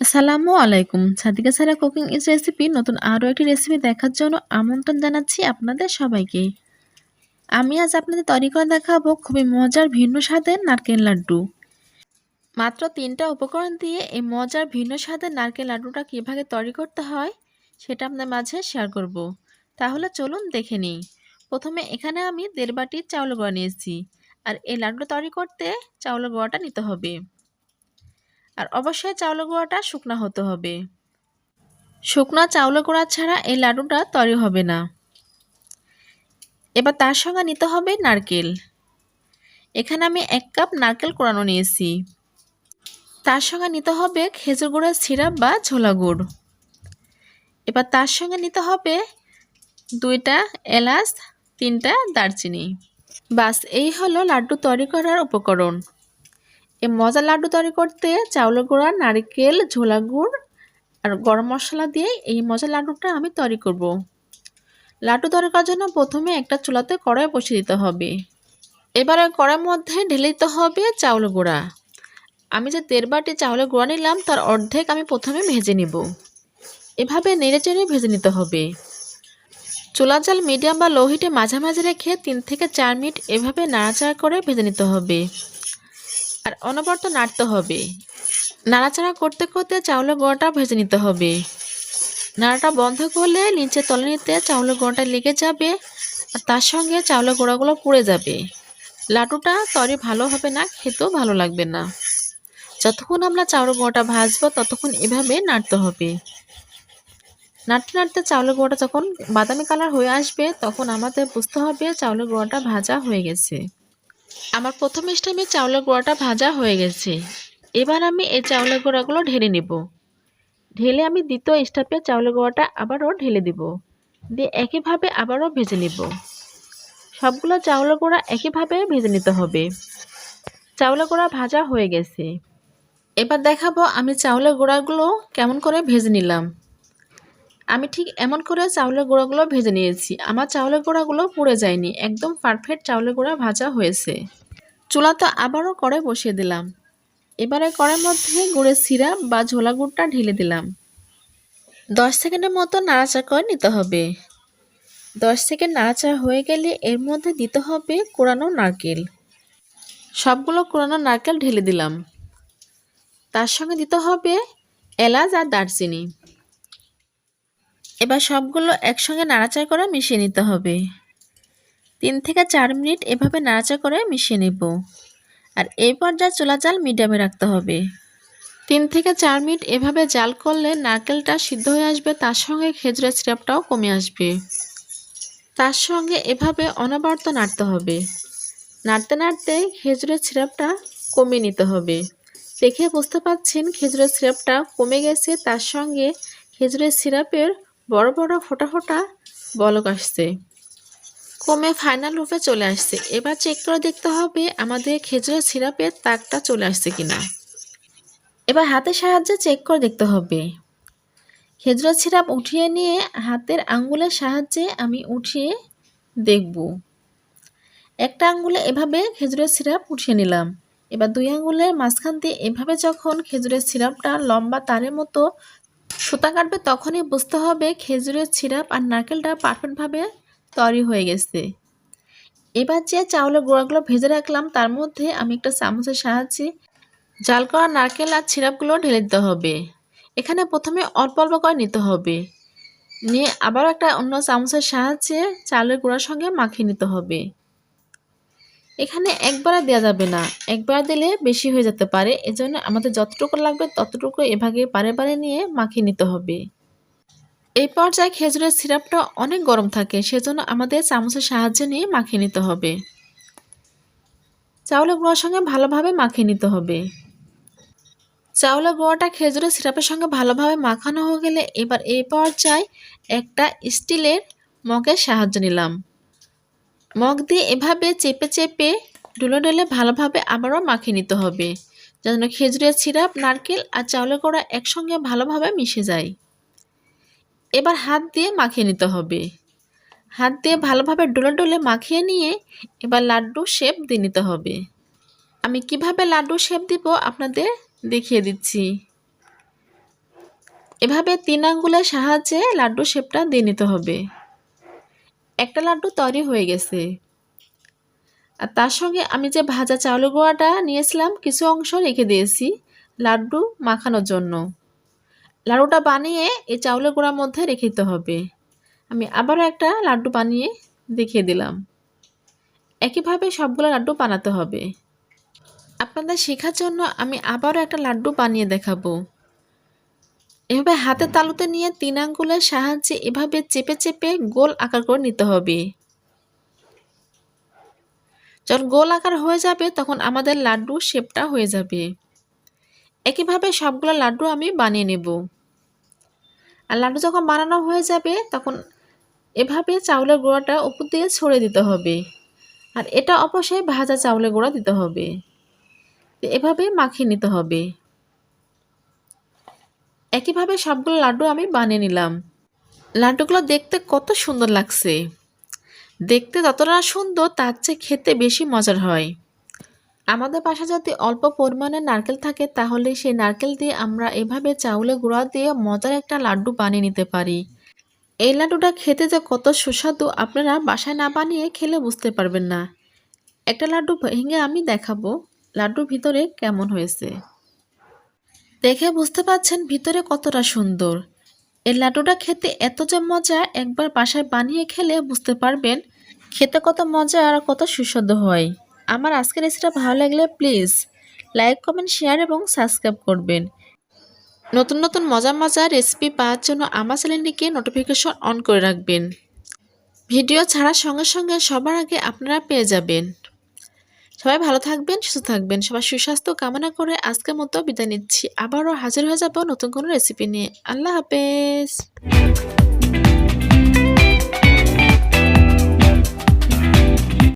আসসালামু আলাইকুম। সাদিকা সারা cooking is recipe নতুন আরও একটি রেসিপি দেখার জন্য আমন্ত্রণ জানাচ্ছি আপনাদের সবাইকে। আমি আজ আপনাদের তৈরি করে দেখাবো খুবই মজার ভিন্ন স্বাদের নারকেল লাড্ডু। মাত্র 3টা উপকরণ দিয়ে এই মজার ভিন্ন স্বাদের নারকেল লাড্ডুটা কীভাবে তৈরি করতে হয় সেটা আপনাদের মাঝে শেয়ার করব। তাহলে চলুন দেখে নিই। প্রথমে এখানে আমি 1.5 বাটি চাউলের গুঁড়া নিয়েছি। আর এই লাড্ডু তৈরি করতে চাউলের গুঁড়াটা নিতে হবে। আর অবশ্যই চাউলের গুঁড়াটা শুকনা হতে হবে। শুকনা চাউলের গুঁড়া ছাড়া এই লাড্ডুটা তৈরি হবে না। এবার তার সঙ্গে নিতে হবে নারকেল। এখানে আমি 1 কাপ নারকেল কোড়ানো নিয়েছি। তার সঙ্গে নিতে হবে খেজুর গুড়ের সিরাপ বা ছোলা গুড়। এবার তার সঙ্গে নিতে হবে 2টা এলাচ, 3টা দারচিনি। বাস এই হলো লাড্ডু তৈরি করার উপকরণ। এই মজার লাড্ডু তৈরি করতে চাউলের গুঁড়া, নারকেল, ছোলা গুড় আর গরম মশলা দিয়ে এই মজার লাড্ডুটা আমি তৈরি করব। লাড্ডু তৈরি করার জন্য প্রথমে একটা চুলাতে কড়াই বসিয়ে দিতে হবে। এবারে কড়াইয়ের মধ্যে ঢেলে দিতে হবে চাউলের গুঁড়া। আমি যে 1.5 বাটি চাউলের গুঁড়া নিলাম তার অর্ধেক আমি প্রথমে ভেজে নিব। এভাবে নেড়ে চেড়ে ভেজে নিতে হবে। চুলার জাল মিডিয়াম বা লো হিটে মাঝামাঝি রেখে 3 থেকে 4 মিনিট এভাবে নাড়াচাড়া করে ভেজে নিতে হবে। আর অনবরত নাড়তে হবে। নাড়াচাড়া করতে করতে চাউলের গুঁড়াটা ভেজে নিতে হবে। নাড়াটা বন্ধ করলে নিচে তলানিতে চাউলের গুঁড়াটা লেগে যাবে আর তার সঙ্গে চাউলের গুঁড়াগুলো পুড়ে যাবে। লাড্ডুটা তৈরি ভালো হবে না, খেতেও ভালো লাগবে না। যতক্ষণ আমরা চাউলের গুঁড়াটা ভাজবো ততক্ষণ এভাবে নাড়তে হবে। নাড়তে নাড়তে চাউলের গুঁড়াটা যখন বাদামি কালার হয়ে আসবে তখন আমাদের বুঝতে হবে চাউলের গুঁড়াটা ভাজা হয়ে গেছে। আমার প্রথম স্টেপে চাউলের গুঁড়াটা ভাজা হয়ে গেছে। এবার আমি এই চাউলের গুঁড়াগুলো ঢেলে নেব। ঢেলে আমি দ্বিতীয় স্টেপে চাউলের গুঁড়াটা আবারও ঢেলে দেব। দিয়ে একইভাবে আবারও ভেজে নেব। সবগুলো চাউলের গুঁড়া একইভাবে ভেজে নিতে হবে। চাউলের গুঁড়া ভাজা হয়ে গেছে। এবার দেখাবো আমি চাউলের গুঁড়াগুলো কেমন করে ভেজে নিলাম। আমি ঠিক এমন করে চাউলের গুঁড়াগুলো ভেজে নিয়েছি। আমার চাউলের গুঁড়াগুলো পুড়ে যায়নি, একদম পারফেক্ট চাউলের গুঁড়া ভাজা হয়েছে। চুলা তো আবারও কড়াই বসিয়ে দিলাম। এবারে কড়াইয়ের মধ্যে গুড়ের সিরাপ বা ঝোলা গুড়টা ঢেলে দিলাম। 10 সেকেন্ডের মতো নাড়াচাড়া করে নিতে হবে। 10 সেকেন্ড নাড়াচাড়া হয়ে গেলে এর মধ্যে দিতে হবে কোড়ানো নারকেল। সবগুলো কোড়ানো নারকেল ঢেলে দিলাম। তার সঙ্গে দিতে হবে এলাচ আর দারচিনি। এবার সবগুলো একসঙ্গে নাড়াচাড়া করে মিশিয়ে নিতে হবে। 3 থেকে 4 মিনিট এভাবে নাড়াচাড়া করে মিশিয়ে নেব। আর এই পর্যায়ে চুলা জাল মিডিয়ামে রাখতে হবে। 3 থেকে 4 মিনিট এভাবে জাল করলে নারকেলটা সিদ্ধ হয়ে আসবে, তার সঙ্গে খেজুরের সিরাপটাও কমে আসবে। তার সঙ্গে এভাবে অনবরত নাড়তে হবে। নাড়তে নাড়তে খেজুরের সিরাপটা কমিয়ে নিতে হবে। দেখে বুঝতে পাচ্ছেন খেজুরের সিরাপটা কমে গেছে, তার সঙ্গে খেজুরের সিরাপের বড় বড় ফোঁটা ফোঁটা বলক আসছে, কমে ফাইনাল রূপে চলে আসছে। এবার চেক করে দেখতে হবে আমাদের খেজুরের সিরাপের তাকটা চলে আসছে কিনা। এবার হাতের সাহায্যে চেক করে দেখতে হবে। খেজুরের সিরাপ উঠিয়ে নিয়ে হাতের আঙ্গুলের সাহায্যে আমি উঠিয়ে দেখব। একটা আঙ্গুলে এভাবে খেজুরের সিরাপ উঠিয়ে নিলাম। এবার 2 আঙ্গুলের মাঝখান দিয়ে এভাবে যখন খেজুরের সিরাপটা লম্বা তারের মতো সুতা কাটবে তখনই বুঝতে হবে খেজুরের সিরাপ আর নারকেলটা পারফেক্টভাবে তৈরি হয়ে গেছে। এবার যে চাউলের গুঁড়াগুলো ভেজে রাখলাম তার মধ্যে আমি একটা চামচের সাহায্যে জাল করা নারকেল আর সিরাপগুলো ঢেলে দিতে হবে। এখানে প্রথমে অল্প অল্প করে নিতে হবে। নিয়ে আবার একটা অন্য চামচের সাহায্যে চালের গুঁড়ার সঙ্গে মাখিয়ে নিতে হবে। এখানে একবারে দেওয়া যাবে না, একবার দিলে বেশি হয়ে যেতে পারে। এজন্য আমাদের যতটুকু লাগবে ততটুকু এভাবে বারে বারে নিয়ে মাখিয়ে নিতে হবে। এই পর্যায়ে খেজুরের সিরাপটা অনেক গরম থাকে, সেজন্য আমাদের চামচের সাহায্যে নিয়ে মাখিয়ে নিতে হবে। চাউলের গুঁড়ার সঙ্গে ভালোভাবে মাখিয়ে নিতে হবে। চাউলের গুঁড়াটা খেজুরের সিরাপের সঙ্গে ভালোভাবে মাখানো হয়ে গেলে এবার এই পর্যায়ে একটা স্টিলের মগের সাহায্য নিলাম। মগ দিয়ে এভাবে চেপে চেপে ডুলে ডুলে ভালোভাবে আবারও মাখিয়ে নিতে হবে, যেন খেজুরের সিরাপ, নারকেল আর চাউলের গুঁড়া একসঙ্গে ভালোভাবে মিশে যায়। এবার হাত দিয়ে মাখিয়ে নিতে হবে। হাত দিয়ে ভালোভাবে ডুলে ডুলে মাখিয়ে নিয়ে এবার লাড্ডু শেপ দিয়ে নিতে হবে। আমি কিভাবে লাড্ডু শেপ দিব আপনাদের দেখিয়ে দিচ্ছি। এভাবে 3 আঙ্গুলের সাহায্যে লাড্ডু শেপটা দিয়ে নিতে হবে। একটা লাড্ডু তৈরি হয়ে গেছে। আর তার সঙ্গে আমি যে ভাজা চাউলের গুঁড়াটা নিয়েছিলাম কিছু অংশ রেখে দিয়েছি লাড্ডু মাখানোর জন্য। লাড্ডুটা বানিয়ে এই চাউলের গুঁড়ার মধ্যে রেখে দিতে হবে। আমি আবারও একটা লাড্ডু বানিয়ে দেখিয়ে দিলাম। একইভাবে সবগুলো লাড্ডু বানাতে হবে। আপনাদের শেখার জন্য আমি আবারও একটা লাড্ডু বানিয়ে দেখাবো। এভাবে হাতের তালুতে নিয়ে 3 আঙ্গুলের সাহায্যে এভাবে চেপে চেপে গোল আকার করে নিতে হবে। যখন গোল আকার হয়ে যাবে তখন আমাদের লাড্ডু শেপটা হয়ে যাবে। একইভাবে সবগুলো লাড্ডু আমি বানিয়ে নেব। আর লাড্ডু যখন বানানো হয়ে যাবে তখন এভাবে চাউলের গুঁড়াটা উপর দিয়ে ছড়িয়ে দিতে হবে। আর এটা অবশ্যই ভাজা চাউলের গুঁড়া দিতে হবে। এভাবে মাখিয়ে নিতে হবে। একইভাবে সবগুলো লাড্ডু আমি বানিয়ে নিলাম। লাড্ডুগুলো দেখতে কত সুন্দর লাগছে। দেখতে যতটা সুন্দর তার চেয়ে খেতে বেশি মজার হয়। আমাদের বাসায় যদি অল্প পরিমাণে নারকেল থাকে তাহলে সেই নারকেল দিয়ে আমরা এভাবে চাউলের গুঁড়া দিয়ে মজার একটা লাড্ডু বানিয়ে নিতে পারি। এই লাড্ডুটা খেতে যে কত সুস্বাদু আপনারা বাসায় না বানিয়ে খেলে বুঝতে পারবেন না। একটা লাড্ডু ভেঙে আমি দেখাবো লাড্ডুর ভিতরে কেমন হয়েছে। দেখে বুঝতে পারছেন ভিতরে কতটা সুন্দর। এই লাড্ডুটা খেতে এত যে মজা, একবার বাসায় বানিয়ে খেলে বুঝতে পারবেন খেতে কত মজা আর কত সুস্বাদু হয়। আমার আজকের রেসিপিটা ভালো লাগলে প্লিজ লাইক, কমেন্ট, শেয়ার এবং সাবস্ক্রাইব করবেন। নতুন নতুন মজার মজার রেসিপি পাওয়ার জন্য আমার চ্যানেলটিকে নোটিফিকেশন অন করে রাখবেন। ভিডিও ছাড়ার সঙ্গে সঙ্গে সবার আগে আপনারা পেয়ে যাবেন। সবাই ভালো থাকবেন, সুস্থ থাকবেন। সবার সুস্বাস্থ্য কামনা করে আজকের মতো বিদায় নিচ্ছি। আবারও হাজির হয়ে যাব নতুন কোনো রেসিপি নিয়ে। আল্লাহ হাফেজ।